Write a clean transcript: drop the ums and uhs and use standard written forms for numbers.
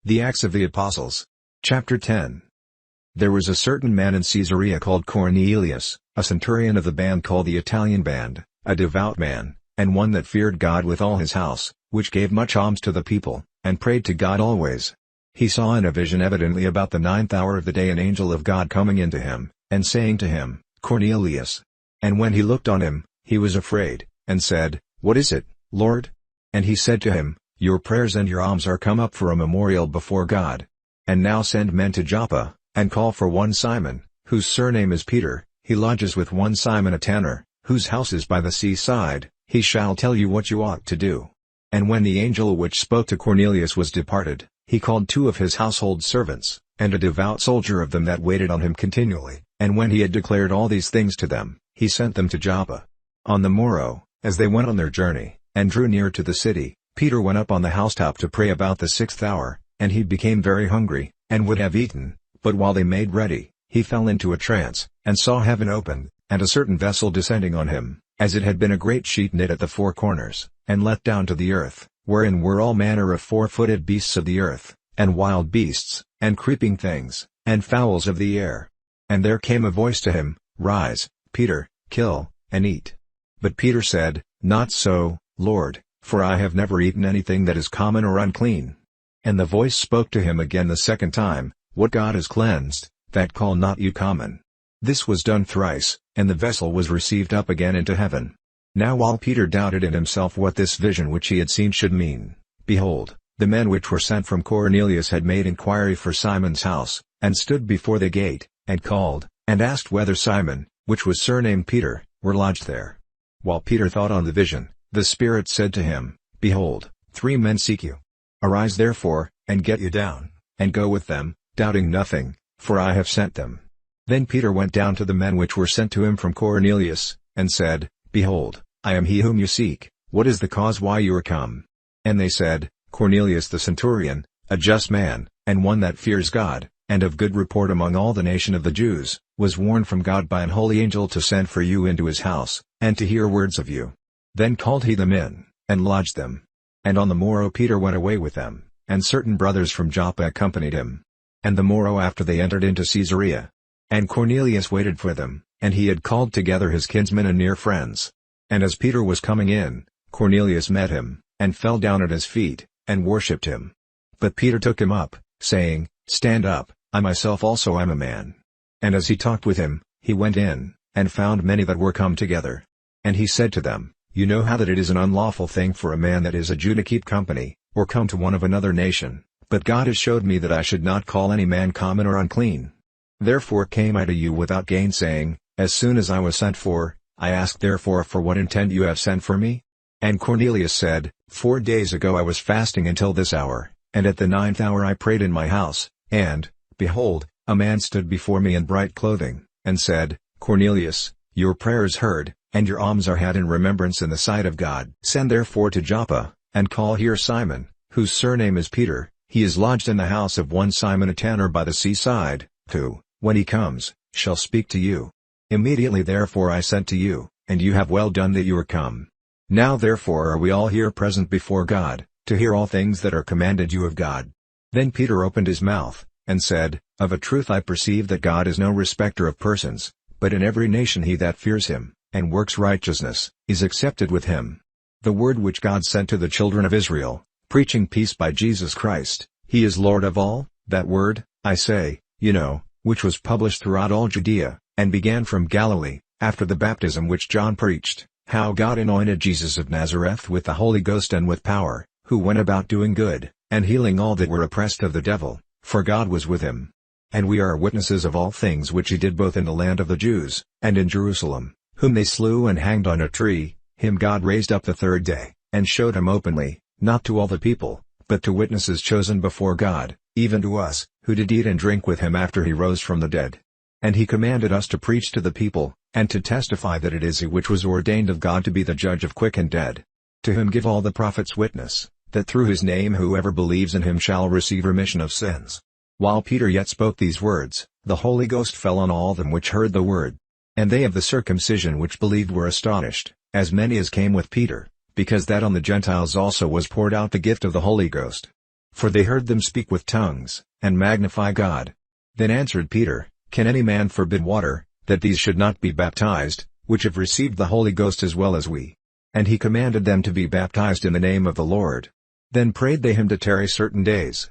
The Acts of the Apostles. Chapter 10. There was a certain man in Caesarea called Cornelius, a centurion of the band called the Italian band, a devout man, and one that feared God with all his house, which gave much alms to the people, and prayed to God always. He saw in a vision evidently about the 9th hour of the day an angel of God coming into him, and saying to him, Cornelius. And when he looked on him, he was afraid, and said, What is it, Lord? And he said to him, Your prayers and your alms are come up for a memorial before God. And now send men to Joppa, and call for one Simon, whose surname is Peter. He lodges with one Simon a tanner, whose house is by the seaside. He shall tell you what you ought to do. And when the angel which spoke to Cornelius was departed, he called 2 of his household servants, and a devout soldier of them that waited on him continually, and when he had declared all these things to them, he sent them to Joppa. On the morrow, as they went on their journey, and drew near to the city, Peter went up on the housetop to pray about the 6th hour, and he became very hungry, and would have eaten, but while they made ready, he fell into a trance, and saw heaven opened, and a certain vessel descending on him, as it had been a great sheet knit at the 4 corners, and let down to the earth, wherein were all manner of 4-footed beasts of the earth, and wild beasts, and creeping things, and fowls of the air. And there came a voice to him, Rise, Peter, kill, and eat. But Peter said, Not so, Lord, for I have never eaten anything that is common or unclean. And the voice spoke to him again the 2nd time, What God has cleansed, that call not you common. This was done thrice, and the vessel was received up again into heaven. Now while Peter doubted in himself what this vision which he had seen should mean, behold, the men which were sent from Cornelius had made enquiry for Simon's house, and stood before the gate, and called, and asked whether Simon, which was surnamed Peter, were lodged there. While Peter thought on the vision, the Spirit said to him, Behold, 3 men seek you. Arise therefore, and get you down, and go with them, doubting nothing, for I have sent them. Then Peter went down to the men which were sent to him from Cornelius, and said, Behold, I am he whom you seek. What is the cause why you are come? And they said, Cornelius the centurion, a just man, and one that fears God, and of good report among all the nation of the Jews, was warned from God by an holy angel to send for you into his house, and to hear words of you. Then called he them in, and lodged them. And on the morrow Peter went away with them, and certain brothers from Joppa accompanied him. And the morrow after they entered into Caesarea. And Cornelius waited for them, and he had called together his kinsmen and near friends. And as Peter was coming in, Cornelius met him, and fell down at his feet, and worshipped him. But Peter took him up, saying, Stand up, I myself also am a man. And as he talked with him, he went in, and found many that were come together. And he said to them, You know how that it is an unlawful thing for a man that is a Jew to keep company, or come to one of another nation, but God has showed me that I should not call any man common or unclean. Therefore came I to you without gainsaying, as soon as I was sent for. I asked therefore for what intent you have sent for me? And Cornelius said, 4 days ago I was fasting until this hour, and at the 9th hour I prayed in my house, and, behold, a man stood before me in bright clothing, and said, Cornelius, your prayer is heard, and your alms are had in remembrance in the sight of God. Send therefore to Joppa, and call here Simon, whose surname is Peter. He is lodged in the house of one Simon a tanner by the seaside, who, when he comes, shall speak to you. Immediately therefore I sent to you, and you have well done that you are come. Now therefore are we all here present before God, to hear all things that are commanded you of God. Then Peter opened his mouth, and said, Of a truth I perceive that God is no respecter of persons, but in every nation he that fears him, and works righteousness, is accepted with him. The word which God sent to the children of Israel, preaching peace by Jesus Christ, he is Lord of all. That word, I say, you know, which was published throughout all Judaea, and began from Galilee, after the baptism which John preached, how God anointed Jesus of Nazareth with the Holy Ghost and with power, who went about doing good, and healing all that were oppressed of the devil, for God was with him. And we are witnesses of all things which he did both in the land of the Jews, and in Jerusalem, whom they slew and hanged on a tree. Him God raised up the 3rd day, and showed him openly, not to all the people, but to witnesses chosen before God, even to us, who did eat and drink with him after he rose from the dead. And he commanded us to preach to the people, and to testify that it is he which was ordained of God to be the judge of quick and dead. To him give all the prophets witness, that through his name whoever believes in him shall receive remission of sins. While Peter yet spoke these words, the Holy Ghost fell on all them which heard the word. And they of the circumcision which believed were astonished, as many as came with Peter, because that on the Gentiles also was poured out the gift of the Holy Ghost. for they heard them speak with tongues, and magnify God. Then answered Peter, Can any man forbid water, that these should not be baptized, which have received the Holy Ghost as well as we? And he commanded them to be baptized in the name of the Lord. Then prayed they him to tarry certain days.